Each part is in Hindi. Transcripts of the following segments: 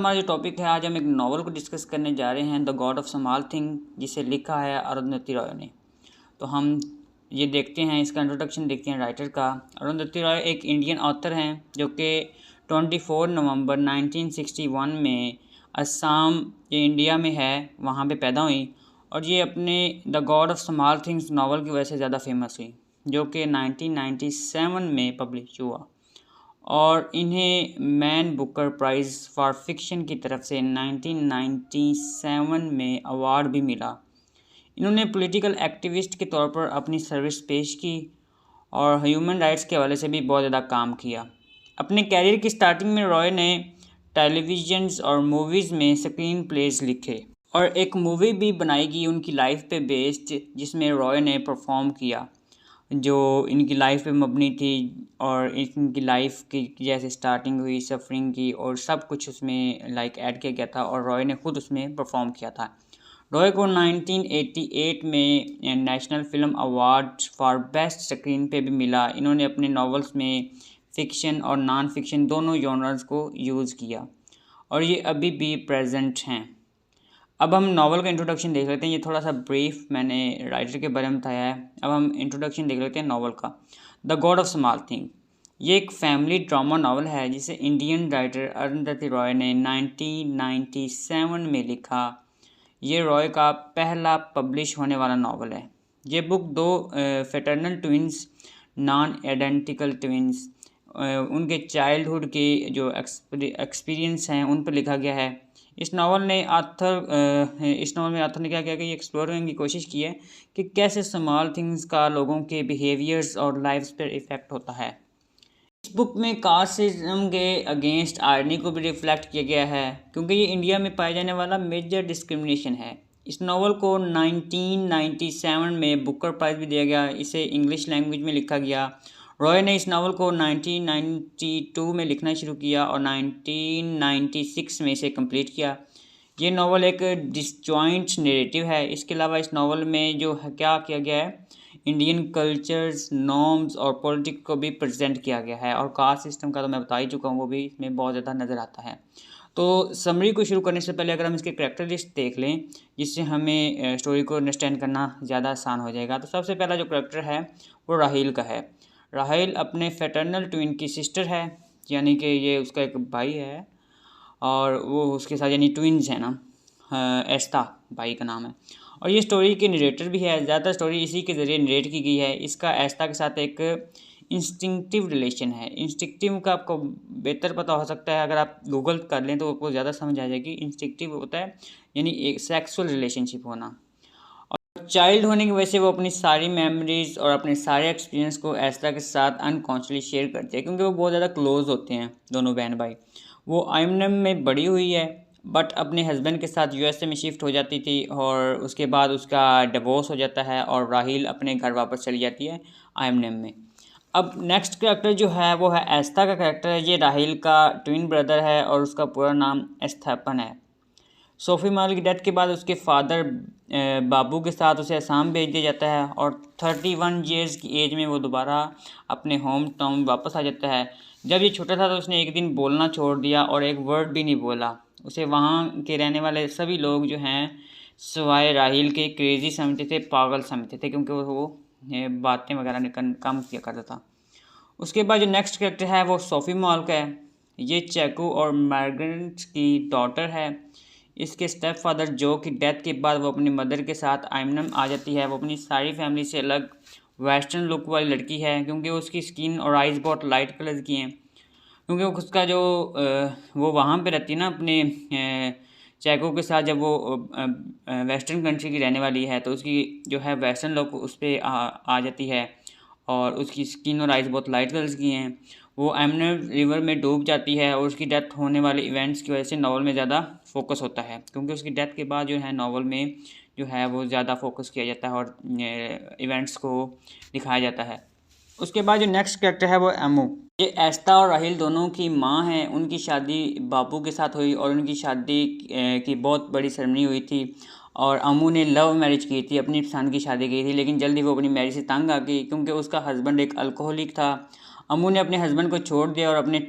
हमारा जो टॉपिक है, आज हम एक नावल को डिस्कस करने जा रहे हैं, the God of small thing, जिसे लिखा है अरुंधति रॉय ने। तो हम ये देखते हैं, इसका इंट्रोडक्शन देखते हैं राइटर का। अरुंधति रॉय एक इंडियन ऑथर हैं जो कि 24 नवंबर 1961 में असम, ये इंडिया में है, वहाँ पे पैदा हुई और ये अपने the God of small things novel की वजह से ज़्यादा फेमस हुई, जो कि 1997 में पब्लिश हुआ और इन्हें man Booker prize for fiction की तरफ से 1997 में अवार्ड भी मिला। इन्होंने पॉलिटिकल एक्टिविस्ट के तौर पर अपनी सर्विस पेश की और ह्यूमन राइट्स के हवाले से भी बहुत ज़्यादा काम किया। अपने कैरियर की स्टार्टिंग में रॉय ने टेलीविजन्स और मूवीज़ में स्क्रीन प्लेज लिखे और एक मूवी भी बनाई गई उनकी लाइफ पे बेस्ड, जिसमें रॉय ने परफॉर्म किया, जो इनकी लाइफ पे मबनी थी और इनकी लाइफ की जैसे स्टार्टिंग हुई, सफरिंग की और सब कुछ उसमें ऐड किया गया था और रॉय ने खुद उसमें परफॉर्म किया था। रॉय को 1988 में national film award for best screen पे भी मिला। इन्होंने अपने नॉवेल्स में फ़िक्शन और नॉन फिक्शन दोनों जॉनर्स को यूज़ किया और ये अभी भी प्रेजेंट हैं। अब हम नावल का इंट्रोडक्शन देख लेते हैं। ये थोड़ा सा ब्रीफ मैंने राइटर के बारे में बताया है। अब हम इंट्रोडक्शन देख लेते हैं नावल का। The God of small thing, ये एक फैमिली ड्रामा नावल है जिसे इंडियन राइटर अरुंधति रॉय ने 1997 में लिखा। ये रॉय का पहला पब्लिश होने वाला नावल है। ये बुक दो फेटर्नल ट्विंस, नॉन आइडेंटिकल ट्विंस, उनके चाइल्डहुड के जो एक्सपीरियंस हैं उन पर लिखा गया है। इस नावल में आथर ने क्या किया कि ये एक्सप्लोर करने की कोशिश की है कि कैसे स्मॉल थिंग्स का लोगों के बिहेवियर्स और लाइफ्स पर इफ़ेक्ट होता है। इस बुक में कास्टिज्म के अगेंस्ट आयरनी को भी रिफ्लेक्ट किया गया है, क्योंकि ये इंडिया में पाए जाने वाला मेजर डिस्क्रिमिनेशन है। इस नावल को 1997 में बुकर प्राइज़ भी दिया गया। इसे इंग्लिश लैंग्वेज में लिखा गया। रॉय ने इस नावल को 1992 में लिखना शुरू किया और 1996 में इसे कंप्लीट किया। ये नावल एक डिसजॉइंट नैरेटिव है। इसके अलावा इस नावल में जो है क्या किया गया है, इंडियन कल्चर्स, नॉर्म्स और पॉलिटिक्स को भी प्रेजेंट किया गया है और कास्ट सिस्टम का तो मैं बता ही चुका हूँ, वो भी इसमें बहुत ज़्यादा नज़र आता है। तो समरी को शुरू करने से पहले अगर हम इसके करैक्टर लिस्ट देख लें, जिससे हमें स्टोरी को अंडरस्टैंड करना ज़्यादा आसान हो जाएगा। तो सबसे पहला जो करैक्टर है वो राहील का है। राहील अपने फेटर्नल ट्विन की सिस्टर है, यानी कि ये उसका एक भाई है और वो उसके साथ यानी ट्विन्स है ना, एस्ता भाई का नाम है। और ये स्टोरी के नरेटर भी है। ज़्यादातर स्टोरी इसी के ज़रिए नरेट की गई है। इसका एस्ता के साथ एक इंस्टिंक्टिव रिलेशन है। इंस्टिंक्टिव का आपको बेहतर पता हो सकता है, अगर आप गूगल कर लें तो आपको ज़्यादा समझ आ जाएगी। इंस्टिंक्टिव होता है यानी एक सेक्सुअल रिलेशनशिप होना। और चाइल्ड होने की वजह से वो अपनी सारी मेमोरीज़ और अपने सारे एक्सपीरियंस को एस्ता के साथ अनकॉन्शियसली शेयर करते हैं, क्योंकि वो बहुत ज़्यादा क्लोज होते हैं दोनों बहन भाई। वो आइमनम में बड़ी हुई है, बट अपने हस्बैंड के साथ यूएसए में शिफ्ट हो जाती थी और उसके बाद उसका डिवोर्स हो जाता है और राहील अपने घर वापस चली जाती है आइमनम में। अब नेक्स्ट कैरेक्टर जो है वो है एस्ता का कैरेक्टर है। ये राहील का ट्विन ब्रदर है और उसका पूरा नाम एस्थेपन है। सोफ़ी माल की डेथ के बाद उसके फादर बाबू के साथ उसे असम भेज दिया जाता है और 31 ईयर्स की एज में वो दोबारा अपने होम टाउन वापस आ जाता है। जब ये छोटा था तो उसने एक दिन बोलना छोड़ दिया और एक वर्ड भी नहीं बोला। उसे वहाँ के रहने वाले सभी लोग जो हैं सिवाय राहील के क्रेज़ी समझते थे, पागल समझते थे, क्योंकि वो बातें वगैरह कम किया करता था। उसके बाद जो नेक्स्ट कैरेक्टर है वो सोफ़ी मॉल का है। ये चैकू और मार्गरेट की डॉटर है। इसके स्टेप फादर जो की डेथ के बाद वो अपनी मदर के साथ आइमनम आ जाती है। वो अपनी सारी फैमिली से अलग वेस्टर्न लुक वाली लड़की है, क्योंकि उसकी स्किन और आइज़ बहुत लाइट कलर की हैं। क्योंकि उसका जो वो वहाँ पे रहती है ना अपने चैको के साथ, जब वो वेस्टर्न कंट्री की रहने वाली है तो उसकी जो है वेस्टर्न लुक उस पर आ जाती है और उसकी स्किन और आइज़ बहुत लाइट कलर्स की हैं। वो एमने रिवर में डूब जाती है और उसकी डेथ होने वाले इवेंट्स की वजह से नावल में ज़्यादा फोकस होता है, क्योंकि उसकी डेथ के बाद जो है नावल में जो है वो ज़्यादा फोकस किया जाता है और इवेंट्स को दिखाया जाता है। उसके बाद जो नेक्स्ट कैरेक्टर है वो एमू। ये एस्ता और राहील दोनों की माँ हैं। उनकी शादी बाबू के साथ हुई और उनकी शादी की बहुत बड़ी सेरेमनी हुई थी और अमू ने लव मैरिज की थी, अपनी पसंद की शादी की थी, लेकिन जल्दी वो अपनी मैरिज से तंग आ गई क्योंकि उसका हस्बैंड एक अल्कोहलिक था। अमू ने अपने हस्बैंड को छोड़ दिया और अपने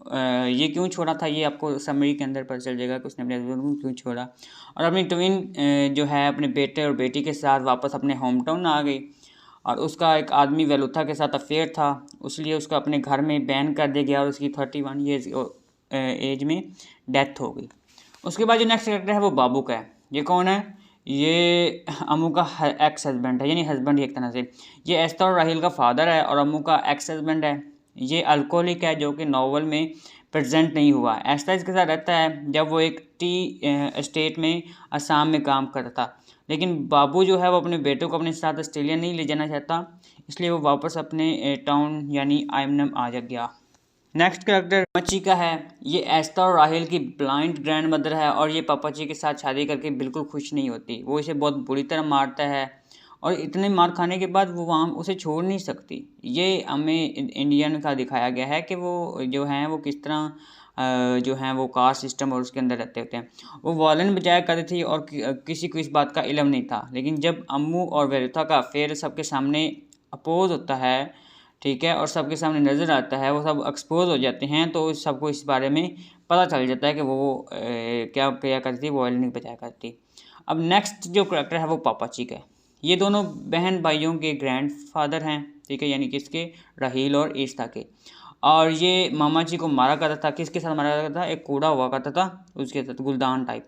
ये क्यों छोड़ा था ये आपको समरी के अंदर पता चल जाएगा कि उसने अपने हस्बैंड को क्यों छोड़ा। और अपनी ट्विन जो है अपने बेटे और बेटी के साथ वापस अपने होम टाउन आ गई, और उसका एक आदमी वेलुथा के साथ अफेयर था, इसलिए उसको अपने घर में बैन कर दिया गया और उसकी 31 ईयर्स एज में डेथ हो गई। उसके बाद जो नेक्स्ट कैरेक्टर है वो बाबू का है। ये कौन है? ये अम्मू का एक्स हस्बैंड है, यानी हस्बैंड ही एक तरह से। ये एस्था और राहिल का फादर है और अम्मू का एक्स हस्बैंड है। ये अल्कोहलिक है जो कि नॉवल में प्रेजेंट नहीं हुआ। एस्था इसके साथ रहता है जब वो एक टी स्टेट में असम में काम करता था, लेकिन बाबू जो है वो अपने बेटों को अपने साथ ऑस्ट्रेलिया नहीं ले जाना चाहता, इसलिए वो वापस अपने टाउन यानी आइमनम आ गया। नेक्स्ट कैरेक्टर मची का है। ये एस्था और राहिल की ब्लाइंड ग्रैंड मदर है और ये पापा जी के साथ शादी करके बिल्कुल खुश नहीं होती। वो इसे बहुत बुरी तरह मारता है और इतने मार खाने के बाद वो वहाँ उसे छोड़ नहीं सकती। ये हमें इंडियन का दिखाया गया है कि वो जो हैं वो किस तरह जो हैं वो कास्ट सिस्टम और उसके अंदर रहते होते हैं। वो वॉयलेंट बजाया करती थी और किसी को इस बात का इल्म नहीं था, लेकिन जब अम्मू और वेरुथा का अफेयर सबके सामने अपोज होता है, ठीक है, और सबके सामने नज़र आता है, वो सब एक्सपोज हो जाते हैं, तो सबको इस बारे में पता चल जाता है कि वो क्या क्या करती है, वॉयलेंट बजाया करती। अब नेक्स्ट जो करेक्टर है वो पापा जी का है। ये दोनों बहन भाइयों के ग्रैंड फादर हैं, ठीक है, यानी किसके? राहील और एस्था के। और ये मामा जी को मारा करता था। किसके साथ मारा करता था? एक कूड़ा हुआ करता था उसके साथ, गुलदान टाइप,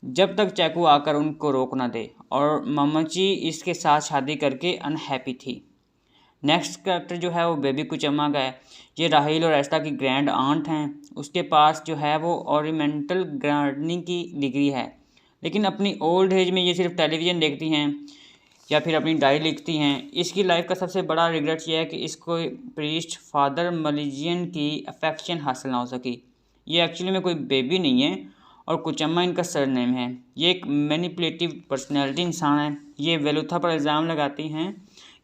जब तक चाकू आकर उनको रोक ना दे। और मामा जी इसके साथ शादी करके अनहैप्पी थी। नेक्स्ट कैरेक्टर जो है वो बेबी कुचम्मा का है। ये राहील और एस्था की ग्रैंड आंट हैं। उसके पास जो है वो ओरिएंटल गार्डनिंग की डिग्री है, लेकिन अपनी ओल्ड एज में ये सिर्फ टेलीविज़न देखती हैं या फिर अपनी डायरी लिखती हैं। इसकी लाइफ का सबसे बड़ा रिग्रेट ये है कि इसको प्रीस्ट फादर मलिजियन की अफेक्शन हासिल ना हो सकी। ये एक्चुअली में कोई बेबी नहीं है और कुचम्मा इनका सरनेम है। ये एक मैनिपुलेटिव पर्सनैलिटी इंसान है। ये वेलुथा पर इल्ज़ाम लगाती हैं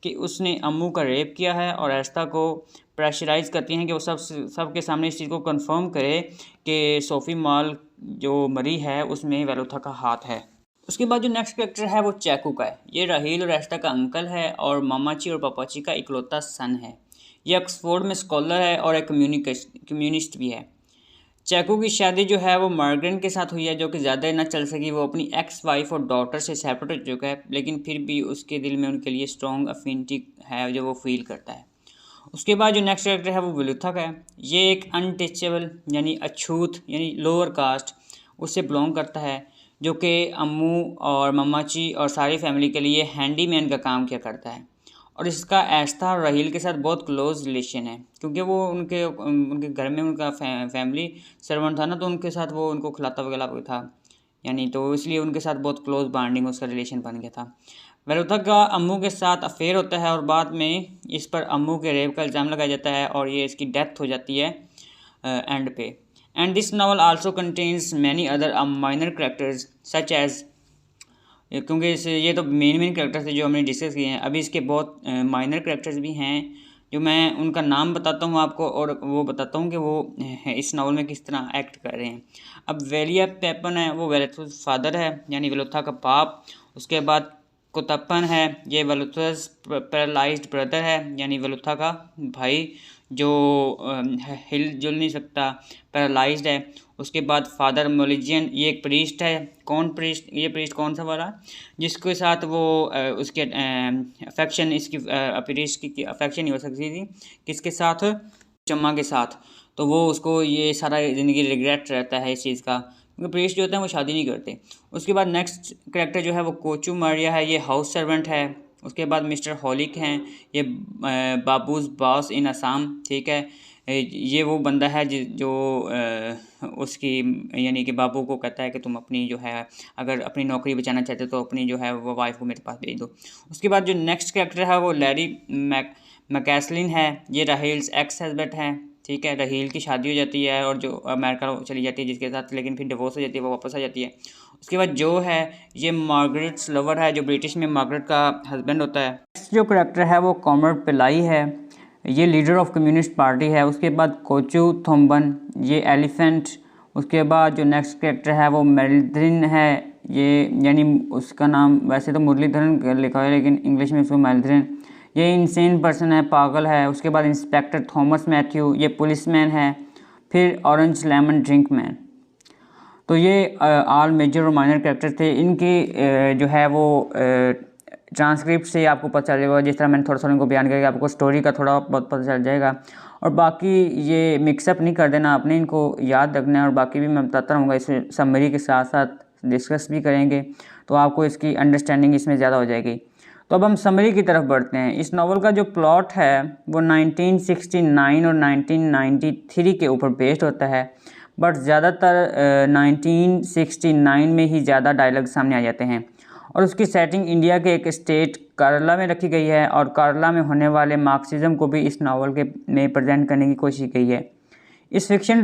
कि उसने अम्मू का रेप किया है और एस्था को प्रेशराइज़ करती हैं कि वो सबके सामने इस चीज़ को कंफर्म करे कि सोफ़ी मॉल जो मरी है उसमें वेलुथा का हाथ है। उसके बाद जो नेक्स्ट कैरेक्टर है वो चैकू का है। ये राहील और एस्था का अंकल है और मामाची और पापाची का इकलौता सन है। ये ऑक्सफोर्ड में स्कॉलर है और एक कम्युनिस्ट भी है। चैकू की शादी जो है वो मार्गरेट के साथ हुई है, जो कि ज़्यादा न चल सकी। वो अपनी एक्स वाइफ और डॉटर से सेपरेट हो चुका है, लेकिन फिर भी उसके दिल में उनके लिए स्ट्रॉन्ग अफिनिटी है जो वो फील करता है। उसके बाद जो नेक्स्ट कैरेक्टर है वो विलुथा का है। ये एक अनटचेबल यानी अछूत यानी लोअर कास्ट उससे बिलोंग करता है, जो कि अम्मू और मम्माची और सारी फैमिली के लिए हैंडीमैन का काम किया करता है। और इसका एस्था और राहील के साथ बहुत क्लोज रिलेशन है, क्योंकि वो उनके घर में उनका फैमिली सर्वेंट था ना, तो उनके साथ वो उनको खिलाता वगैरह था, यानी तो इसलिए उनके साथ बहुत क्लोज बॉन्डिंग उसका रिलेशन बन गया था। वेलुथा का अम्मू के साथ अफेयर होता है और बाद में इस पर अम्मू के रेप का इल्ज़ाम लगाया जाता है और ये इसकी डेथ हो जाती है एंड पे। And this novel also contains many other minor characters such as, क्योंकि ये तो मेन करेक्टर्स थे जो हमने डिस्कस किए हैं। अभी इसके बहुत माइनर करेक्टर्स भी हैं जो मैं उनका नाम बताता हूँ आपको और वो बताता हूँ कि वो इस नावल में किस तरह एक्ट कर रहे हैं। अब वेलिया पेपन है, वो वेलुथा फादर है यानी वेलुथा का बाप। उसके बाद कुतप्पन है, ये वेलुथा's पैरालाइज्ड ब्रदर है यानी वेलुथा का भाई जो हिल जुल नहीं सकता, पैरालाइज्ड है। उसके बाद फादर मोलिजियन, ये एक प्रीस्ट है। कौन प्रीस्ट? ये प्रीस्ट कौन सा वाला? जिसके साथ वो उसके अफेक्शन इसकी प्रीस्ट की अफेक्शन नहीं हो सकती थी किसके साथ? चम्मा के साथ। तो वो उसको ये सारा ज़िंदगी रिग्रेट रहता है इस चीज़ का, क्योंकि प्रीस्ट जो होते हैं वो शादी नहीं करते। उसके बाद नेक्स्ट करेक्टर जो है वो कोचू मारिया है, ये हाउस सर्वेंट है। उसके बाद मिस्टर हॉलिक हैं, ये बाबूज बॉस इन असम, ठीक है। ये वो बंदा है जो उसकी यानी कि बाबू को कहता है कि तुम अपनी जो है अगर अपनी नौकरी बचाना चाहते हो तो अपनी जो है वो वाइफ को मेरे पास भेज दो। उसके बाद जो नेक्स्ट कैरेक्टर है वो लैरी मैकैसलिन है, ये राहील्स एक्स हस्बैंड है, ठीक है। राहील की शादी हो जाती है और जो अमेरिका चली जाती है जिसके साथ, लेकिन फिर डिवोर्स हो जाती है, वो वापस आ जाती है। उसके बाद जो है ये मार्गरेट्स लवर है, जो ब्रिटिश में मार्गरेट का हस्बैंड होता है। नेक्स्ट जो करेक्टर है वो कॉमरेड पिलाई है, ये लीडर ऑफ कम्युनिस्ट पार्टी है। उसके बाद कोचू थोम्बन, ये एलिफेंट। उसके बाद जो नेक्स्ट कैरेक्टर है वो मेल्ड्रिन है, ये यानी उसका नाम वैसे तो मुरलीधरन लिखा है लेकिन इंग्लिश में उसको मेल्ड्रिन। ये इंसेन पर्सन है, पागल है। उसके बाद इंस्पेक्टर थॉमस मैथ्यू, ये पुलिसमैन है। फिर ऑरेंज लेमन ड्रिंक मैन। तो ये ऑल मेजर और माइनर कैरेक्टर थे। इनकी जो है वो ट्रांसक्रिप्ट से आपको पता चल जाएगा, जिस तरह मैंने थोड़ा सा इनको बयान किया, आपको स्टोरी का थोड़ा बहुत पता चल जाएगा। और बाकी ये मिक्सअप नहीं कर देना आपने, इनको याद रखना है। और बाकी भी मैं बताता रहूँगा, इस समरी के साथ साथ डिस्कस भी करेंगे, तो आपको इसकी अंडरस्टैंडिंग इसमें ज़्यादा हो जाएगी। तो अब हम समरी की तरफ बढ़ते हैं। इस नावल का जो प्लॉट है वो 1969 और 1993 के ऊपर बेस्ड होता है, बट ज़्यादातर 1969 में ही ज़्यादा डायलॉग सामने आ जाते हैं। और उसकी सेटिंग इंडिया के एक स्टेट केरला में रखी गई है, और केरला में होने वाले मार्क्सिज्म को भी इस नावल के में प्रेजेंट करने की कोशिश की है। इस फिक्शन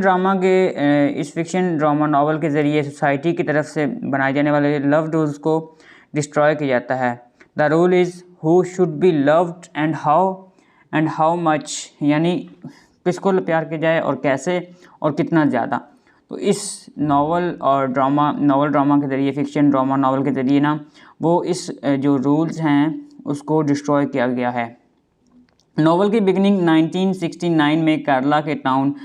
ड्रामा नावल के ज़रिए सोसाइटी की तरफ से बनाए जाने वाले लव रूल्स को डिस्ट्रॉय किया जाता है। The rule is who should be loved and how much, यानी किसको प्यार किया जाए और कैसे और कितना ज़्यादा। तो इस नावल ड्रामा के ज़रिए, फिक्शन ड्रामा नावल के ज़रिए ना, वो इस जो रूल्स हैं उसको डिस्ट्रॉय किया गया है। नावल की बिगिनिंग 1969 में केरला के टाउन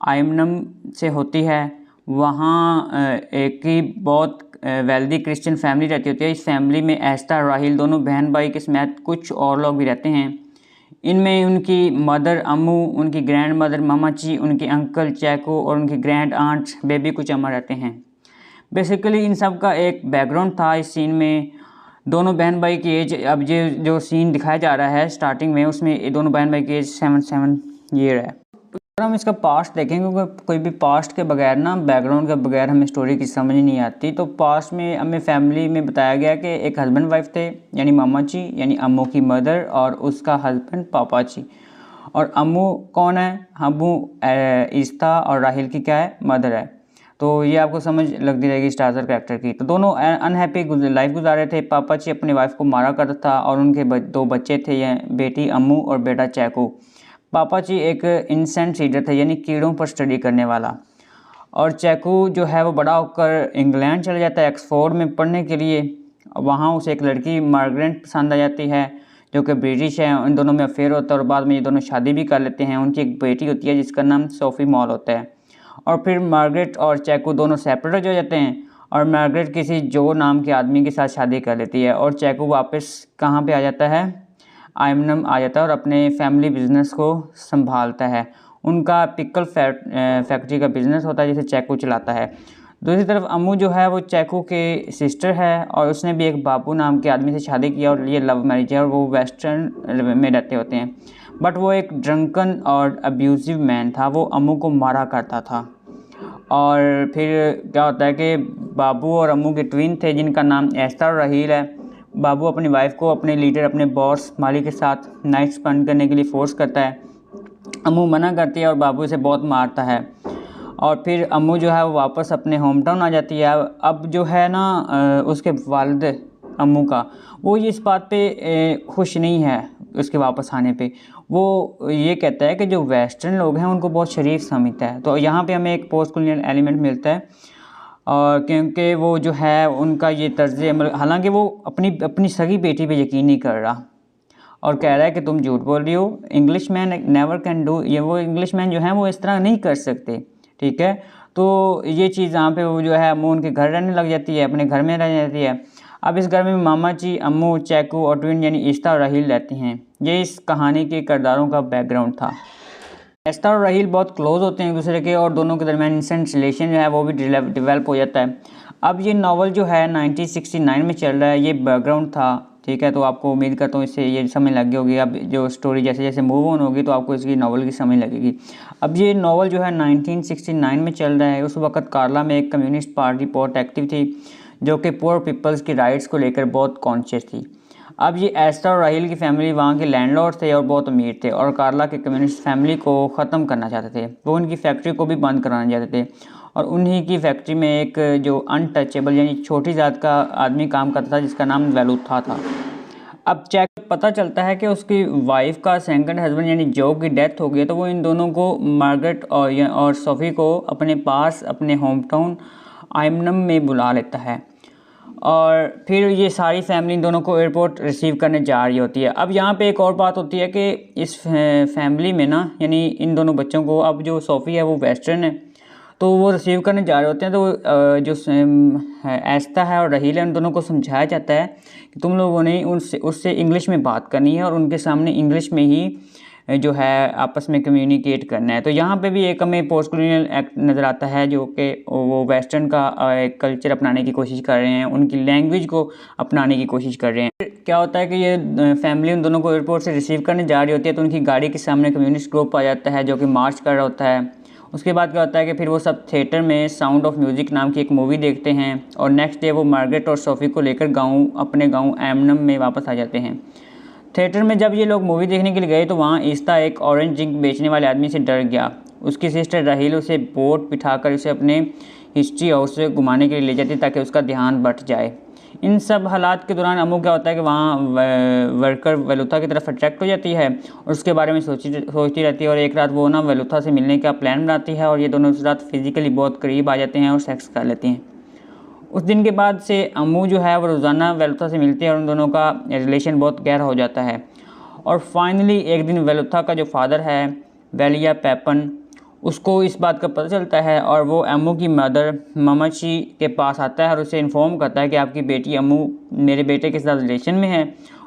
आयमनम से होती है। वहाँ एक ही बहुत वेल्दी क्रिश्चियन फैमिली रहती होती है। इस फैमिली में एस्था और राहिल दोनों बहन भाई के समेत कुछ और लोग भी रहते हैं। इनमें उनकी मदर अम्मू, उनकी ग्रैंड मदर मामाची, उनके अंकल चैको और उनकी ग्रैंड आंट बेबी कुचम्मा रहते हैं। बेसिकली इन सब का एक बैकग्राउंड था इस सीन में। दोनों बहन भाई की एज, अब ये जो सीन दिखाया जा रहा है स्टार्टिंग में, उसमें दोनों बहन भाई की एज 7 ईयर है। अगर हम इसका पास्ट देखेंगे, क्योंकि कोई भी पास्ट के बगैर ना, बैकग्राउंड के बगैर हमें स्टोरी की समझ नहीं आती। तो पास्ट में हमें फैमिली में बताया गया कि एक हस्बैंड वाइफ थे, यानी मामा जी यानी अम्मू की मदर, और उसका हस्बैंड पापा जी। और अम्मू कौन है? अम्मू इस्ता और राहिल की क्या है? मदर है। तो ये आपको समझ लगती रहेगी स्टार्टर कैरेक्टर की। तो दोनों अनहैप्पी लाइफ गुजार रहे थे। पापा जी अपनी वाइफ को मारा करता था, और उनके 2 बच्चे थे, ये बेटी अम्मू और बेटा चैकू। पापा जी एक इंसेक्ट रीडर थे, यानी कीड़ों पर स्टडी करने वाला। और चैकू जो है वो बड़ा होकर इंग्लैंड चला जाता है ऑक्सफोर्ड में पढ़ने के लिए। वहाँ उसे एक लड़की मार्गरेट पसंद आ जाती है, जो कि ब्रिटिश है। उन दोनों में अफेयर होता है और बाद में ये दोनों शादी भी कर लेते हैं। उनकी एक बेटी होती है जिसका नाम सोफी मॉल होता है। और फिर मार्गरेट और चैकू दोनों सेपरेट हो जाते हैं, और मार्गरेट किसी जो नाम के आदमी के साथ शादी कर लेती है, और चैकू वापस कहाँ पे आ जाता है? आयमनम आ जाता है, और अपने फैमिली बिजनेस को संभालता है। उनका पिकल फैक्ट्री का बिजनेस होता है जिसे चैकू चलाता है। दूसरी तरफ अम्मू जो है वो चैकू के सिस्टर है, और उसने भी एक बाबू नाम के आदमी से शादी किया, और ये लव मैरिज है, और वो वेस्टर्न में रहते होते हैं। बट वो एक ड्रंकन और अब्यूजिव मैन था, वो अम्मू को मारा करता था। और फिर क्या होता है कि बाबू और अम्मू के ट्विन थे, जिनका नाम एस्था और राहिल है। बाबू अपनी वाइफ को अपने लीडर, अपने बॉस मालिक के साथ नाइट स्पेंड करने के लिए फोर्स करता है। अम्मू मना करती है और बाबू इसे बहुत मारता है। और फिर अम्मू जो है वो वापस अपने होम टाउन आ जाती है। अब जो है ना, उसके वालिद अम्मू का, वो इस बात पे खुश नहीं है उसके वापस आने पे। वो ये कहता है कि जो वेस्टर्न लोग हैं उनको बहुत शरीफ समझता है। तो यहाँ पे हमें एक पोस्ट कॉलोनियल एलिमेंट मिलता है, और क्योंकि वो जो है उनका ये तर्ज अमल, हालांकि वो अपनी सगी बेटी पे यकीन नहीं कर रहा, और कह रहा है कि तुम झूठ बोल रही हो, English man never can do, ये वो इंग्लिश मैन जो है वो इस तरह नहीं कर सकते, ठीक है। तो ये चीज़ यहाँ पे वो जो है अम्मू उनके घर रहने लग जाती है, अपने घर में रह जाती है। अब इस घर में मामा जी, अम्मू, चैकू और ट्विन यानी इस्ता और राहिल रहती हैं। ये इस कहानी के किरदारों का बैकग्राउंड था। एस्था और राहिल बहुत क्लोज होते हैं एक दूसरे के, और दोनों के दरमियान इंसेंट रिलेशन जो है वो भी डेवलप हो जाता है। अब ये नावल जो है 1969 में चल रहा है, ये बैकग्राउंड था, ठीक है। तो आपको उम्मीद करता हूँ इससे ये समझ लग गई होगी। अब जो स्टोरी जैसे जैसे मूव ऑन होगी तो आपको इसकी नावल की समझ लगेगी। अब ये नावल जो है 1969 में चल रहा है। उस वक्त केरला में एक कम्युनिस्ट पार्टी बहुत एक्टिव थी, जो कि पुअर पीपल्स की राइट्स को लेकर बहुत कॉन्शियस थी। अब ये एस्था और राहिल की फैमिली वहाँ के लैंडलॉर्ड थे और बहुत अमीर थे, और केरला के कम्युनिस्ट फैमिली को ख़त्म करना चाहते थे। वो उनकी फैक्ट्री को भी बंद कराना चाहते थे, और उन्हीं की फैक्ट्री में एक जो अनटचेबल यानी छोटी जात का आदमी काम करता था, जिसका नाम वेलुथा था। अब चेक पता चलता है कि उसकी वाइफ का सेकंड हस्बैंड यानी जो की डेथ हो गई, तो वो इन दोनों को, मार्गरेट और सोफ़ी को, अपने पास अपने होम टाउन आयमनम में बुला लेता है। और फिर ये सारी फैमिली इन दोनों को एयरपोर्ट रिसीव करने जा रही होती है। अब यहाँ पे एक और बात होती है कि इस फैमिली में ना, यानी इन दोनों बच्चों को, अब जो सोफ़ी है वो वेस्टर्न है, तो वो रिसीव करने जा रहे होते हैं। तो जो ऐस्ता है और रहील है, उन दोनों को समझाया जाता है कि तुम लोगों ने उससे इंग्लिश में बात करनी है और उनके सामने इंग्लिश में ही जो है आपस में कम्युनिकेट करना है। तो यहाँ पे भी एक हमें पोस्ट कॉलोनियल एक्ट नज़र आता है, जो कि वो वेस्टर्न का एक कल्चर अपनाने की कोशिश कर रहे हैं, उनकी लैंग्वेज को अपनाने की कोशिश कर रहे हैं। क्या होता है कि ये फैमिली उन दोनों को एयरपोर्ट से रिसीव करने जा रही होती है, तो उनकी गाड़ी के सामने कम्युनिस्ट ग्रुप आ जाता है जो कि मार्च कर रहा होता है। उसके बाद क्या होता है कि फिर वो सब थिएटर में साउंड ऑफ म्यूज़िक नाम की एक मूवी देखते हैं और नेक्स्ट डे वो मार्गरेट और सोफ़ी को लेकर अपने गाँव एमनम में वापस आ जाते हैं। थिएटर में जब ये लोग मूवी देखने के लिए गए तो वहाँ ईस्ता एक ऑरेंज ड्रिंक बेचने वाले आदमी से डर गया। उसकी सिस्टर राहील उसे बोट बिठाकर उसे अपने हिस्ट्री हाउस से घुमाने के लिए ले जाती ताकि उसका ध्यान बट जाए। इन सब हालात के दौरान अम्मू क्या होता है कि वहाँ वर्कर वेलुथा की तरफ अट्रैक्ट हो जाती है और उसके बारे में सोचती रहती है। और एक रात वो ना वेलुथा से मिलने का प्लान बनाती है और ये दोनों उस रात फिज़िकली बहुत करीब आ जाते हैं और सेक्स कर लेते हैं। उस दिन के बाद से अम्मू जो है वो रोज़ाना वेलुथा से मिलती है और उन दोनों का रिलेशन बहुत गहरा हो जाता है। और फाइनली एक दिन वेलुथा का जो फादर है वेलिया पेपन, उसको इस बात का पता चलता है और वो अम्मू की मदर मामाची के पास आता है और उसे इन्फॉर्म करता है कि आपकी बेटी अम्मू मेरे बेटे के साथ रिलेशन में है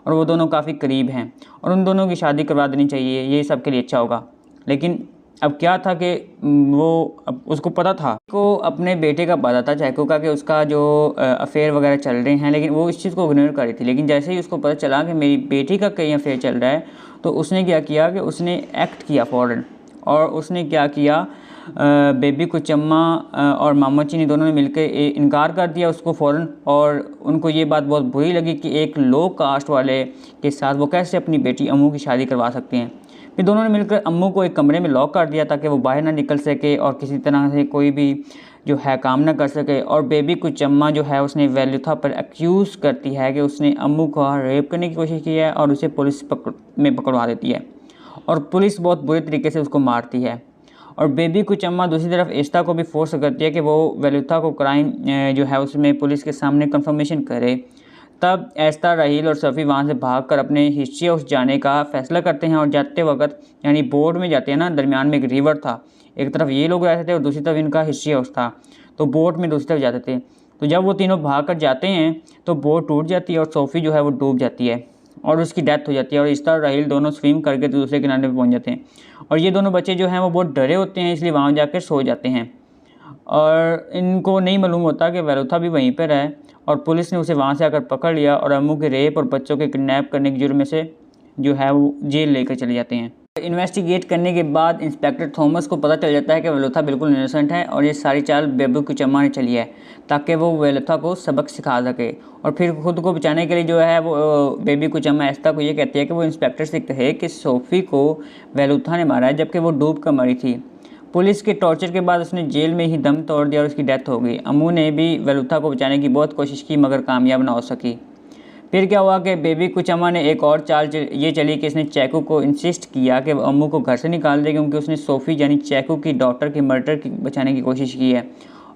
और वो दोनों काफ़ी करीब हैं और उन दोनों की शादी करवा देनी चाहिए, ये सबके लिए अच्छा होगा। लेकिन अब क्या था कि अब उसको पता था को अपने बेटे का पता था चैको का कि उसका जो अफेयर वगैरह चल रहे हैं, लेकिन वो इस चीज़ को इग्नोर कर रही थी। लेकिन जैसे ही उसको पता चला कि मेरी बेटी का कहीं अफेयर चल रहा है, तो उसने क्या किया कि उसने एक्ट किया फ़ौरन। और उसने क्या किया, बेबी कुचम्मा और मामाची ने दोनों ने मिलकर इनकार कर दिया उसको फ़ौरन। और उनको ये बात बहुत बुरी लगी कि एक लो कास्ट वाले के साथ वो कैसे अपनी बेटी अम्मू की शादी करवा सकते हैं। फिर दोनों ने मिलकर अम्मू को एक कमरे में लॉक कर दिया ताकि वो बाहर ना निकल सके और किसी तरह से कोई भी जो है काम ना कर सके। और बेबी कुचम्मा जो है उसने वेलुथा पर एक्यूज़ करती है कि उसने अम्मू को रेप करने की कोशिश की है और उसे पुलिस में पकड़वा देती है और पुलिस बहुत बुरे तरीके से उसको मारती है। और बेबी कुचम्मा दूसरी तरफ एस्ता को भी फोर्स करती है कि वो वेलुथा को क्राइम जो है उसमें पुलिस के सामने कंफर्मेशन करे। तब एस्ता, राहील और सोफ़ी वहाँ से भागकर अपने हिस्ट्री हाउस जाने का फ़ैसला करते हैं और जाते वक्त यानी बोट में जाते हैं ना, दरमियान में एक रिवर था, एक तरफ ये लोग रहते थे और दूसरी तरफ इनका हिस्ट्री हाउस था, तो बोट में दूसरी तरफ जाते थे। तो जब वो तीनों भाग कर जाते हैं तो बोट टूट जाती है और सोफ़ी जो है वो डूब जाती है और उसकी डेथ हो जाती है। और एस्ता और राहील दोनों स्विम करके दूसरे किनारे पर पहुँच जाते हैं और ये दोनों बच्चे जो हैं वो बहुत डरे होते हैं, इसलिए वहाँ जाकर सो जाते हैं। और इनको नहीं मालूम होता कि वेलुथा भी वहीं पर है और पुलिस ने उसे वहाँ से आकर पकड़ लिया और अम्मू के रेप और बच्चों के किडनैप करने के जुर्म से जो है वो जेल लेकर चले जाते हैं। इन्वेस्टिगेट करने के बाद इंस्पेक्टर थॉमस को पता चल जाता है कि वेलुथा बिल्कुल इनोसेंट है और ये सारी चाल बेबी कुचम्मा ने चली है ताकि वो वेलुथा को सबक सिखा सके। और फिर खुद को बचाने के लिए जो है वो बेबी कुचम्मा एस्ता को ये कहती है कि वो इंस्पेक्टर से कहे कि सोफ़ी को वेलुथा ने मारा है जबकि वो डूब कर मरी थी। पुलिस के टॉर्चर के बाद उसने जेल में ही दम तोड़ दिया और उसकी डेथ हो गई। अम्मू ने भी वेलुथा को बचाने की बहुत कोशिश की मगर कामयाब ना हो सकी। फिर क्या हुआ कि बेबी कुचम्मा ने एक और चाल ये चली कि इसने चैकू को इंसिस्ट किया कि वो अम्मू को घर से निकाल दे, क्योंकि उसने सोफ़ी यानी चैकू की डॉटर के मर्डर की बचाने की कोशिश की है।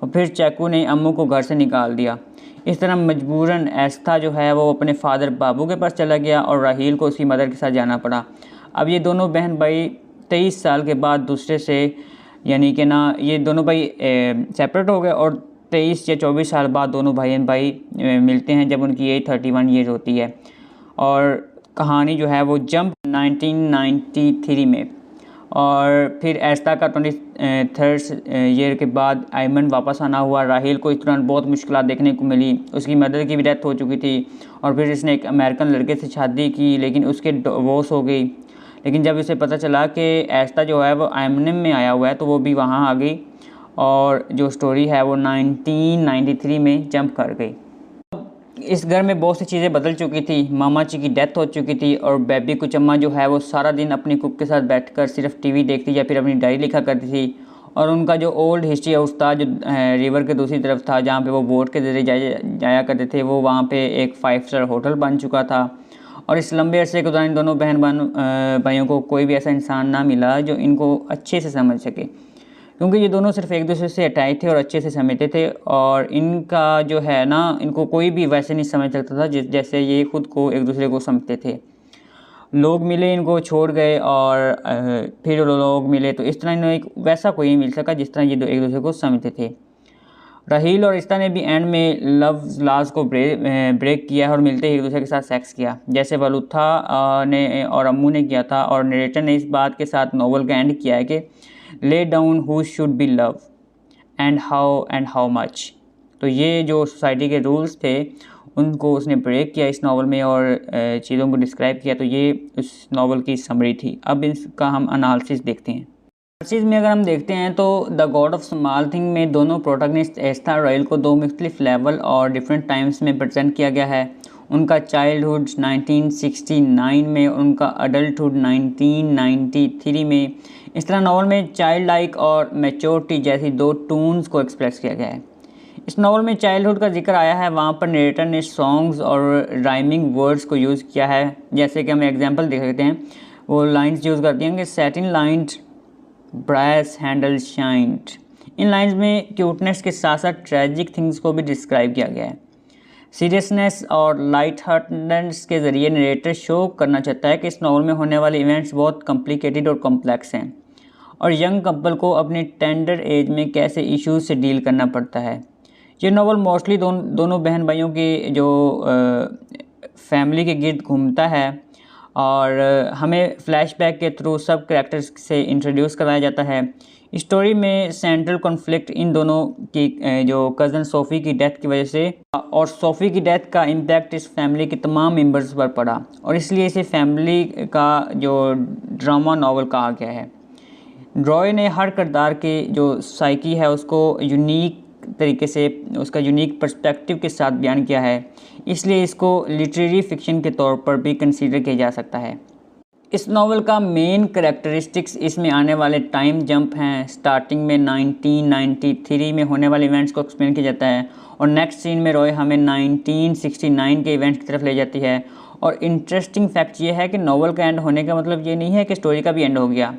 और फिर चैकू ने अम्मू को घर से निकाल दिया। इस तरह मजबूरन एस्था जो है वो अपने फादर बाबू के पास चला गया और राहील को उसकी मदर के साथ जाना पड़ा। अब ये दोनों बहन भाई 23 साल के बाद दूसरे से यानी कि ना ये दोनों भाई सेपरेट हो गए और 23 या 24 साल बाद दोनों भाई मिलते हैं जब उनकी एज 31 ईयर्स होती है। और कहानी जो है वो जंप 1993 में। और फिर एस्ता का 23rd ईयर के बाद आयमन वापस आना हुआ। राहील को इस दौरान बहुत मुश्किलात देखने को मिली, उसकी मदर की भी डेथ हो चुकी थी और फिर इसने एक अमेरिकन लड़के से शादी की लेकिन उसके डिवोर्स हो गई। लेकिन जब इसे पता चला कि एस्ता जो है वो आयमन में आया हुआ है तो वो भी वहाँ आ गई और जो स्टोरी है वो 1993 में जंप कर गई। इस घर में बहुत सी चीज़ें बदल चुकी थी, मामाची की डेथ हो चुकी थी और बेबी कुचम्मा जो है वो सारा दिन अपनी कुक के साथ बैठकर सिर्फ टीवी देखती या फिर अपनी डायरी लिखा करती थी। और उनका जो ओल्ड हिस्ट्री हाउस था जो रिवर के दूसरी तरफ था जहाँ पे वो बोट के ज़रिए जाया करते थे, वो वहाँ पे एक 5 स्टार होटल बन चुका था। और इस लंबे अरसे के दौरान इन दोनों भाइयों को कोई भी ऐसा इंसान ना मिला जो इनको अच्छे से समझ सके। क्योंकि ये दोनों सिर्फ एक दूसरे से अटैच थे और अच्छे से समझते थे, और इनका जो है ना, इनको कोई भी वैसे नहीं समझ सकता था जैसे ये खुद को एक दूसरे को समझते थे। लोग मिले इनको छोड़ गए और फिर लोग मिले, तो इस तरह इन्हें एक वैसा कोई नहीं मिल सका जिस तरह ये एक दूसरे को समझते थे। राहील और रिश्ता ने भी एंड में लव लाज को ब्रेक किया है और मिलते ही एक दूसरे के साथ सेक्स किया, जैसे बलूथा ने और अम्मू ने किया था। और नरेटर ने इस बात के साथ नॉवल का एंड किया है कि lay down who should be love and how much. तो ये जो सोसाइटी के रूल्स थे उनको उसने ब्रेक किया इस नावल में और चीज़ों को डिस्क्राइब किया। तो ये उस नावल की समरी थी। अब इसका हम एनालिसिस देखते हैं। एनालिसिस में अगर हम देखते हैं तो the God of small thing में दोनों प्रोटैगनिस्ट एस्था और रॉयल को दो मुख्तलिफ लेवल और डिफरेंट टाइम्स में प्रेजेंट किया गया है। उनका चाइल्डहुड 1969 में, उनका अडल्टहुड 1993 में। इस तरह नावल में चाइल्ड लाइक और मैच्योरिटी जैसी दो टून्स को एक्सप्रेस किया गया है। इस नावल में चाइल्डहुड का जिक्र आया है, वहाँ पर नरेटर ने सॉन्ग्स और राइमिंग वर्ड्स को यूज़ किया है। जैसे कि हम एग्जांपल देख सकते हैं, वो लाइंस यूज़ करती हैं कि सैटिन लाइन्स ब्रास हैंडल शाइंड। इन लाइंस में क्यूटनेस के साथ साथ ट्रेजिक थिंग्स को भी डिस्क्राइब किया गया है। सीरियसनेस और लाइट हार्टनेस के ज़रिए नरेटर शो करना चाहता है कि इस नावल में होने वाले इवेंट्स बहुत कॉम्प्लिकेटेड और कॉम्प्लेक्स हैं और यंग कपल को अपनी टेंडर एज में कैसे इश्यूज से डील करना पड़ता है। ये नावल मोस्टली दोनों बहन भाइयों की जो फैमिली के गिर्द घूमता है और हमें फ्लैशबैक के थ्रू सब कैरेक्टर्स से इंट्रोड्यूस कराया जाता है। स्टोरी में सेंट्रल कॉन्फ्लिक्ट इन दोनों की जो कज़न सोफ़ी की डेथ की वजह से, और सोफ़ी की डेथ का इम्पैक्ट इस फैमिली के तमाम मेंबर्स पर पड़ा और इसलिए इसे फैमिली का जो ड्रामा नावल कहा गया है। रॉय ने हर किरदार की जो साइकी है उसको यूनिक तरीके से, उसका यूनिक पर्सपेक्टिव के साथ बयान किया है, इसलिए इसको लिटरेरी फिक्शन के तौर पर भी कंसीडर किया जा सकता है। इस नावल का मेन करेक्टरिस्टिक्स इसमें आने वाले टाइम जंप हैं। स्टार्टिंग में 1993 में होने वाले इवेंट्स को एक्सप्लेन किया जाता है और नेक्स्ट सीन में रॉय हमें 1969 के इवेंट्स की तरफ ले जाती है। और इंटरेस्टिंग फैक्ट ये है कि नावल का एंड होने का मतलब ये नहीं है कि स्टोरी का भी एंड हो गया,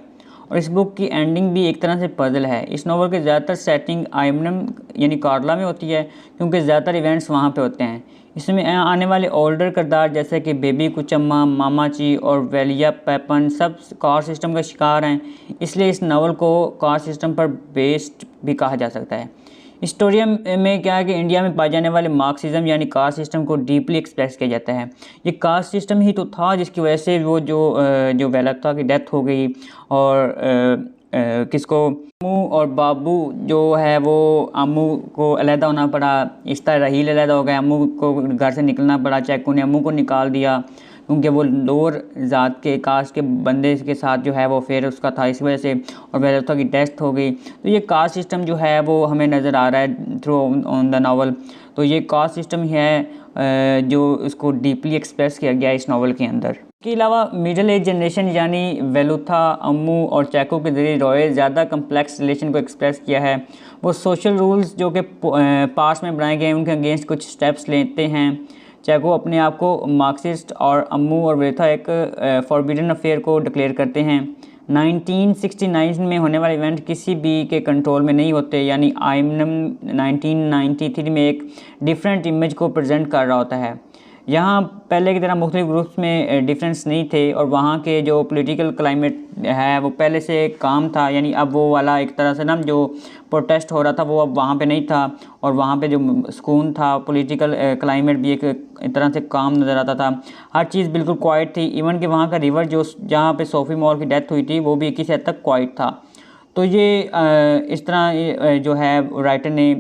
और इस बुक की एंडिंग भी एक तरह से पजल है। इस नावल की ज़्यादातर सेटिंग आइमनम यानी कार्ला में होती है क्योंकि ज़्यादातर इवेंट्स वहाँ पे होते हैं। इसमें आने वाले ओल्डर किरदार जैसे कि बेबी कुचम्मा, मामाची और वेलिया पेपन सब कार सिस्टम का शिकार हैं, इसलिए इस नावल को कार सिस्टम पर बेस्ड भी कहा जा सकता है। स्टोरी में क्या है कि इंडिया में पाए जाने वाले मार्क्सिज्म यानी कास्ट सिस्टम को डीपली एक्सप्रेस किया जाता है। ये कास्ट सिस्टम ही तो था जिसकी वजह से वो जो वेलता की डेथ हो गई और किसको अम्मू और बाबू जो है वो अम्मू को अलहदा होना पड़ा। इस तरह राहील अलहदा हो गया, अम्मू को घर से निकलना पड़ा, चैकू ने अम्मू को निकाल दिया क्योंकि वो लोअर ज़ात के कास्ट के बंदे के साथ जो है वो फेर उसका था, इस वजह से, और वेलता की डेथ हो गई। तो ये कास्ट सिस्टम जो है वो हमें नज़र आ रहा है थ्रू ऑन द नावल। तो ये कास्ट सिस्टम ही है जो उसको डीपली एक्सप्रेस किया गया इस नावल के अंदर। इसके अलावा मिडिल एज जनरेशन यानी वेलुथा, अम्मू और चैको के ज़रिए रॉय ज़्यादा कम्प्लेक्स रिलेशन को एक्सप्रेस किया है। वो सोशल रूल्स जो कि पास्ट में बनाए गए हैं उनके अगेंस्ट कुछ स्टेप्स लेते हैं। चैको अपने आप को मार्क्सिस्ट और अम्मू और वेलुथा एक फॉरबिडन अफेयर को डिक्लेयर करते हैं। 1969 में होने वाले इवेंट किसी भी के कंट्रोल में नहीं होते, यानी आइमनम 1993 में एक डिफरेंट इमेज को प्रेजेंट कर रहा होता है। यहाँ पहले की तरह मुख्तलिफ ग्रुप्स में डिफरेंस नहीं थे और वहाँ के जो पॉलिटिकल क्लाइमेट है वो पहले से काम था, यानी अब वो वाला एक तरह से ना जो प्रोटेस्ट हो रहा था वो अब वहाँ पे नहीं था और वहाँ पे जो सुकून था, पॉलिटिकल क्लाइमेट भी एक तरह से काम नज़र आता था। हर चीज़ बिल्कुल क्वाइट थी, इवन कि वहाँ का रिवर जो जहाँ पे सोफ़ी मॉल की डेथ हुई थी वो भी किसी हद तक क्वाइट था। तो ये इस तरह जो है राइटर ने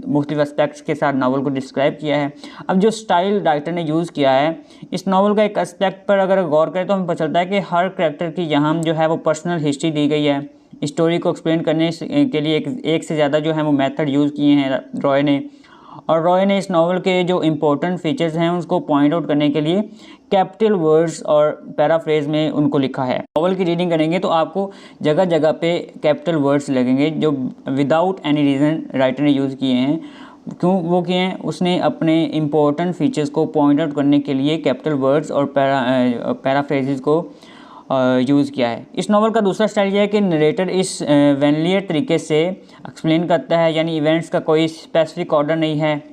मुख्तलिफ एस्पेक्ट्स के साथ नावल को डिस्क्राइब किया है। अब जो स्टाइल राइटर ने यूज़ किया है इस नावल का एक एस्पेक्ट पर अगर गौर करें तो हमें पता चलता है कि हर करैक्टर की यहाँ जो है वो पर्सनल हिस्ट्री दी गई है। स्टोरी को एक्सप्लेन करने के लिए एक से ज़्यादा जो है वो मेथड यूज़ किए हैं रॉय ने, और रॉय ने इस नावल के जो इम्पोर्टेंट फीचर्स हैं उसको पॉइंट आउट करने के लिए कैपिटल वर्ड्स और पैराफ्रेज में उनको लिखा है। नावल की रीडिंग करेंगे तो आपको जगह जगह पे कैपिटल वर्ड्स लगेंगे जो विदाउट एनी रीज़न राइटर ने यूज़ किए हैं। क्यों वो किए हैं? उसने अपने इम्पोर्टेंट फीचर्स को पॉइंट आउट करने के लिए कैपिटल वर्ड्स और पैराफ्रेजेस को यूज़ किया है। इस नावल का दूसरा स्टाइल यह है कि नरेटर इस वेनलियर तरीके से एक्सप्लेन करता है, यानी इवेंट्स का कोई स्पेसिफिक ऑर्डर नहीं है,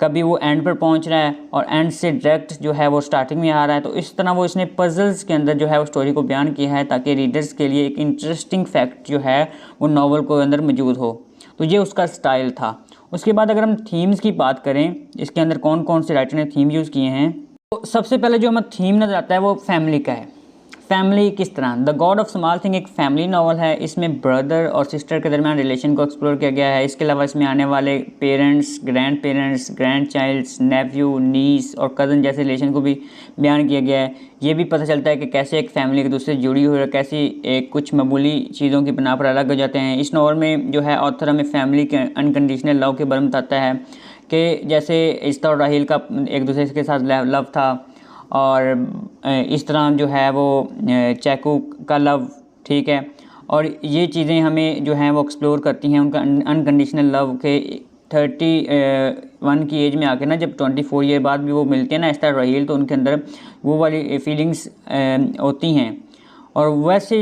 कभी वो एंड पर पहुंच रहा है और एंड से डायरेक्ट जो है वो स्टार्टिंग में आ रहा है। तो इस तरह वो इसने पजल्स के अंदर जो है वो स्टोरी को बयान किया है ताकि रीडर्स के लिए एक इंटरेस्टिंग फैक्ट जो है वो नावल को अंदर मौजूद हो। तो ये उसका स्टाइल था। उसके बाद अगर हम थीम्स की बात करें, इसके अंदर कौन कौन से राइटर ने थीम यूज़ किए हैं, तो सबसे पहले जो हमें थीम नज़र आता है वो फैमिली का है। फैमिली किस तरह, the God of small thing एक फैमिली नावल है। इसमें ब्रदर और सिस्टर के दरमियान रिलेशन को एक्सप्लोर किया गया है। इसके अलावा इसमें आने वाले पेरेंट्स, ग्रैंड चाइल्ड्स, नेफ्यू, नीस और कज़न जैसे रिलेशन को भी बयान किया गया है। ये भी पता चलता है कि कैसे एक फैमिली एक दूसरे से जुड़ी हुई है, कैसे एक कुछ मामूली चीज़ों की बिना पर अलग हो जाते हैं। इस नावल में जो है ऑथर हमें फैमिली के अनकंडीशनल लव के बारे में बताता है कि जैसे इस्ता और राहील का एक दूसरे के साथ लव था, और इस तरह जो है वो चैकू का लव, ठीक है। और ये चीज़ें हमें जो हैं वो एक्सप्लोर करती हैं उनका अनकंडीशनल लव के 31 की एज में आके ना, जब 24 ईयर बाद भी वो मिलते हैं ना इस्ता और राहील, तो उनके अंदर वो वाली फीलिंग्स होती हैं और वैसे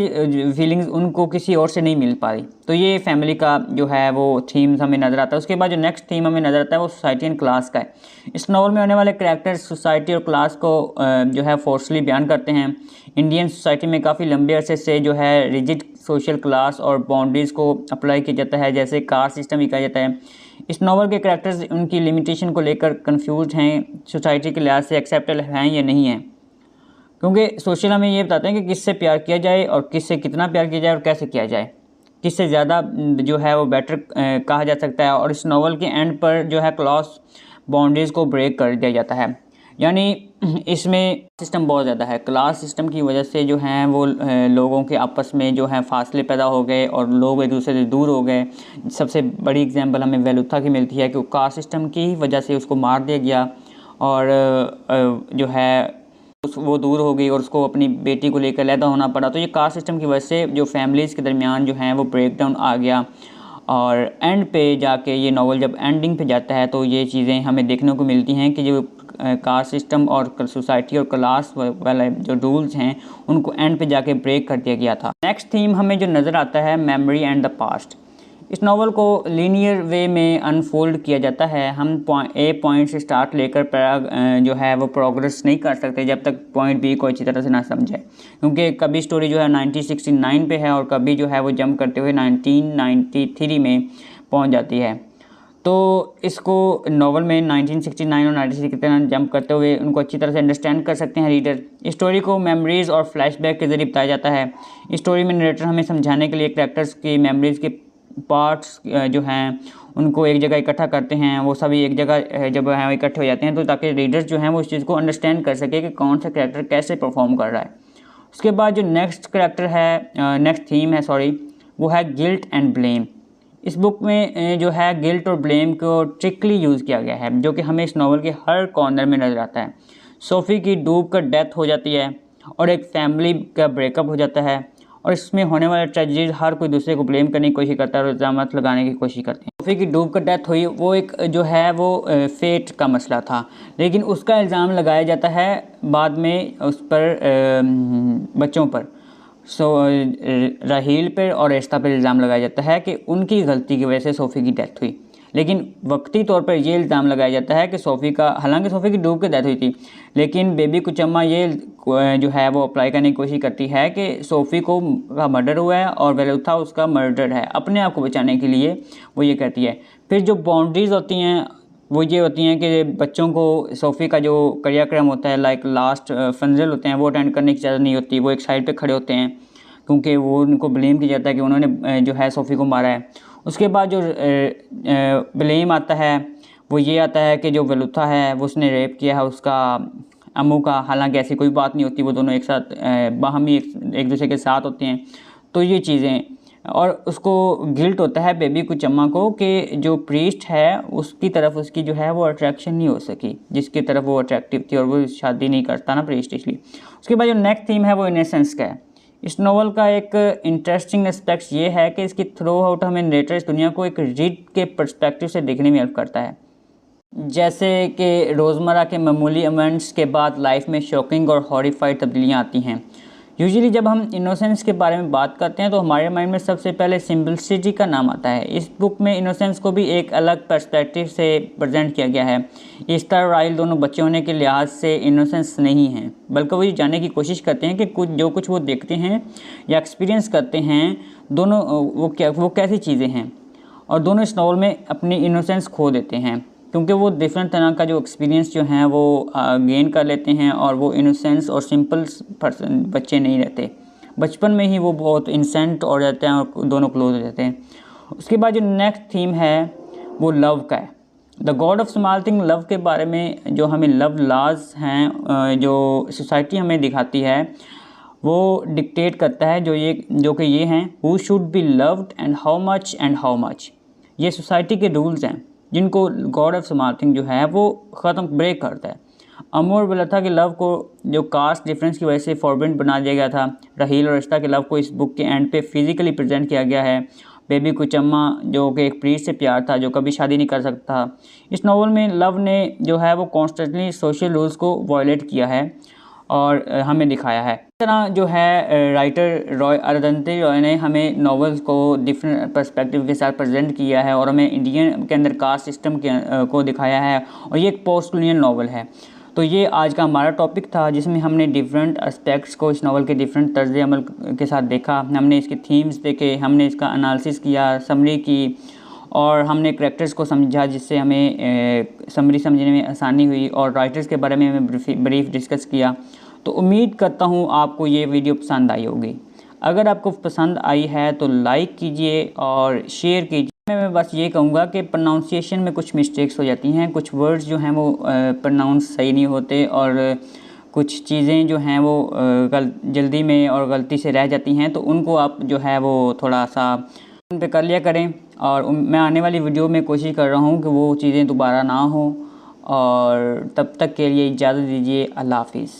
फीलिंग्स उनको किसी और से नहीं मिल पा रही। तो ये फैमिली का जो है वो थीम्स हमें नज़र आता है। उसके बाद जो नेक्स्ट थीम हमें नज़र आता है वो सोसाइटी एंड क्लास का है। इस नावल में आने वाले कैरेक्टर्स सोसाइटी और क्लास को जो है फोर्सली बयान करते हैं। इंडियन सोसाइटी में काफ़ी लंबे अरसे से जो है रिजिड सोशल क्लास और बाउंड्रीज़ को अप्लाई किया जाता है, जैसे कास्ट सिस्टम भी कहा जाता है। इस नावल के कैरेक्टर्स उनकी लिमिटेशन को लेकर कन्फ्यूज हैं, सोसाइटी के लिहाज से एक्सेप्टेबल हैं या नहीं हैं, क्योंकि सोशल हमें ये बताते हैं कि किससे प्यार किया जाए और किससे कितना प्यार किया जाए और कैसे किया जाए, किससे ज़्यादा जो है वो बेटर कहा जा सकता है। और इस नावल के एंड पर जो है क्लास बाउंड्रीज़ को ब्रेक कर दिया जाता है, यानी इसमें सिस्टम बहुत ज़्यादा है। क्लास सिस्टम की वजह से जो हैं वो लोगों के आपस में जो है फासले पैदा हो गए और लोग एक दूसरे से दूर हो गए। सबसे बड़ी एग्जांपल हमें वेलुथा की मिलती है कि कास्ट सिस्टम की वजह से उसको मार दिया गया और जो है वो दूर हो गई और उसको अपनी बेटी को लेकर अलहदा होना पड़ा। तो ये कास्ट सिस्टम की वजह से जो फैमिलीज़ के दरमियान जो है वो ब्रेक डाउन आ गया और एंड पे जाके ये नावल जब एंडिंग पे जाता है तो ये चीज़ें हमें देखने को मिलती हैं कि जो कास्ट सिस्टम और सोसाइटी और क्लास वाले जो रूल्स हैं उनको एंड पे जाके ब्रेक कर दिया गया था। नेक्स्ट थीम हमें जो नज़र आता है मेमोरी एंड द पास्ट। इस नावल को लीनियर वे में अनफोल्ड किया जाता है। हम ए पॉइंट से स्टार्ट लेकर जो है वो प्रोग्रेस नहीं कर सकते जब तक पॉइंट बी को अच्छी तरह से ना समझे, क्योंकि कभी स्टोरी जो है 1969 पे है और कभी जो है वो जंप करते हुए 1993 में पहुंच जाती है। तो इसको नावल में 1969 और 96 की तरह जंप करते हुए उनको अच्छी तरह से अंडरस्टैंड कर सकते हैं रीडर। इस स्टोरी को मेमोरीज़ और फ्लैशबैक के ज़रिए बताया जाता है। इस स्टोरी में नरेटर हमें समझाने के लिए कैरेक्टर्स की मेमोरीज़ के पार्ट्स जो हैं उनको एक जगह इकट्ठा करते हैं। वो सभी एक जगह जब है इकट्ठे हो जाते हैं तो ताकि रीडर्स जो हैं वो इस चीज़ को अंडरस्टैंड कर सके कि कौन सा कैरेक्टर कैसे परफॉर्म कर रहा है। उसके बाद जो नेक्स्ट थीम है वो है गिल्ट एंड ब्लेम। इस बुक में जो है गिल्ट और ब्लेम को ट्रिकली यूज़ किया गया है, जो कि हमें इस नावल के हर कॉर्नर में नज़र आता है। सोफ़ी की डूब कर डेथ हो जाती है और एक फैमिली का ब्रेकअप हो जाता है और इसमें होने वाले ट्रेजेडीज हर कोई दूसरे को ब्लेम करने की कोशिश करता है और इल्ज़ामात लगाने की कोशिश करते हैं। सोफ़ी की डूब कर डेथ हुई, वो एक जो है वो फेट का मसला था, लेकिन उसका इल्ज़ाम लगाया जाता है बाद में उस पर बच्चों पर, राहील पर और एस्ता पर इल्ज़ाम लगाया जाता है कि उनकी गलती की वजह से सोफ़ी की डेथ हुई। लेकिन वक्ती तौर पर ये इल्ज़ाम लगाया जाता है कि हालांकि सोफ़ी की डूब के डेथ हुई थी, लेकिन बेबी कुचम्मा ये जो है वो अप्लाई करने की कोशिश करती है कि सोफ़ी का मर्डर हुआ है और वेलुथा उसका मर्डर है। अपने आप को बचाने के लिए वो ये कहती है। फिर जो बाउंड्रीज़ होती हैं वो ये होती हैं कि बच्चों को सोफ़ी का जो क्रियाक्रम होता है लाइक लास्ट फंजल होते हैं वो अटेंड करने की इजाज़त नहीं होती। वो एक साइड पे खड़े होते हैं क्योंकि वो उनको ब्लेम किया जाता है कि उन्होंने जो है सोफ़ी को मारा है। उसके बाद जो ब्लेम आता है वो ये आता है कि जो वेलुथा है वो उसने रेप किया है उसका अम्मू का, हालांकि ऐसी कोई बात नहीं होती, वो दोनों एक साथ बाहमी एक दूसरे के साथ होते हैं। तो ये चीज़ें, और उसको गिल्ट होता है बेबी कुचम्मा को कि जो प्रीस्ट है उसकी तरफ उसकी जो है वो अट्रैक्शन नहीं हो सकी जिसकी तरफ वो अट्रैक्टिव थी और वो शादी नहीं करता ना प्रीस्ट, इसलिए। उसके बाद जो नेक्स्ट थीम है वो इनोसेंस का है। इस नावल का एक इंटरेस्टिंग एस्पेक्ट ये है कि इसकी थ्रू आउट हमें नरेटर इस दुनिया को एक रीड के पर्सपेक्टिव से देखने में हेल्प करता है, जैसे कि रोज़मर्रा के मामूली इवेंट्स के बाद लाइफ में शॉकिंग और हॉरिफाइड तब्दीलियाँ आती हैं। यूजुअली जब हम इनोसेंस के बारे में बात करते हैं तो हमारे माइंड में सबसे पहले सिंपलिसिटी का नाम आता है। इस बुक में इनोसेंस को भी एक अलग पर्सपेक्टिव से प्रेजेंट किया गया है। ईस्टर और राइल दोनों बच्चे होने के लिहाज से इनोसेंस नहीं हैं, बल्कि वो ये जानने की कोशिश करते हैं कि कुछ वो देखते हैं या एक्सपीरियंस करते हैं, दोनों वो कैसी चीज़ें हैं। और दोनों इस नॉवल में अपनी इनोसेंस खो देते हैं, क्योंकि वो डिफरेंट तरह का जो एक्सपीरियंस जो हैं वो गेन कर लेते हैं, और वो इनोसेंस और सिंपल पर्सन बच्चे नहीं रहते। बचपन में ही वो बहुत इंसेंट हो जाते हैं और दोनों क्लोज हो जाते हैं। उसके बाद जो नेक्स्ट थीम है वो लव का है। The God of small thing love के बारे में जो हमें लव लॉज हैं जो सोसाइटी हमें दिखाती है वो डिक्टेट करता है, जो कि ये हैं, who should be loved and how much. ये सोसाइटी के रूल्स हैं जिनको गॉड ऑफ स्मॉल थिंग जो है वो ख़त्म ब्रेक करता है। अमोर बोला था कि लव को जो कास्ट डिफरेंस की वजह से फॉरबिडन बना दिया गया था। राहील और रिश्ता के लव को इस बुक के एंड पे फिजिकली प्रेजेंट किया गया है। बेबी कुचम्मा जो कि एक प्रीस्ट से प्यार था, जो कभी शादी नहीं कर सकता। इस नावल में लव ने जो है वो कॉन्स्टेंटली सोशल रूल्स को वायलेट किया है और हमें दिखाया है। इस तरह जो है राइटर अरुंधति रॉय ने हमें नॉवेल्स को डिफरेंट पर्सपेक्टिव के साथ प्रेजेंट किया है और हमें इंडियन के अंदर कास्ट सिस्टम को दिखाया है, और ये एक पोस्ट कॉलोनियल नॉवल है। तो ये आज का हमारा टॉपिक था, जिसमें हमने डिफरेंट एस्पेक्ट्स को इस नावल के डिफरेंट तर्ज अमल के साथ देखा। हमने इसके थीम्स देखे, हमने इसका एनालिसिस किया, समरी की, और हमने कैरेक्टर्स को समझा, जिससे हमें समरी समझने में आसानी हुई, और राइटर्स के बारे में हमें ब्रीफ डिस्कस किया। तो उम्मीद करता हूँ आपको ये वीडियो पसंद आई होगी। अगर आपको पसंद आई है तो लाइक कीजिए और शेयर कीजिए। मैं बस ये कहूँगा कि प्रोनाउंसिएशन में कुछ मिस्टेक्स हो जाती हैं, कुछ वर्ड्स जो हैं वो प्रोनाउंस सही नहीं होते, और कुछ चीज़ें जो हैं वो जल्दी में और गलती से रह जाती हैं, तो उनको आप जो है वो थोड़ा सा उन पे कर लिया करें। और मैं आने वाली वीडियो में कोशिश कर रहा हूँ कि वो चीज़ें दोबारा ना हो, और तब तक के लिए इजाज़त दीजिए। अल्लाह हाफिज़।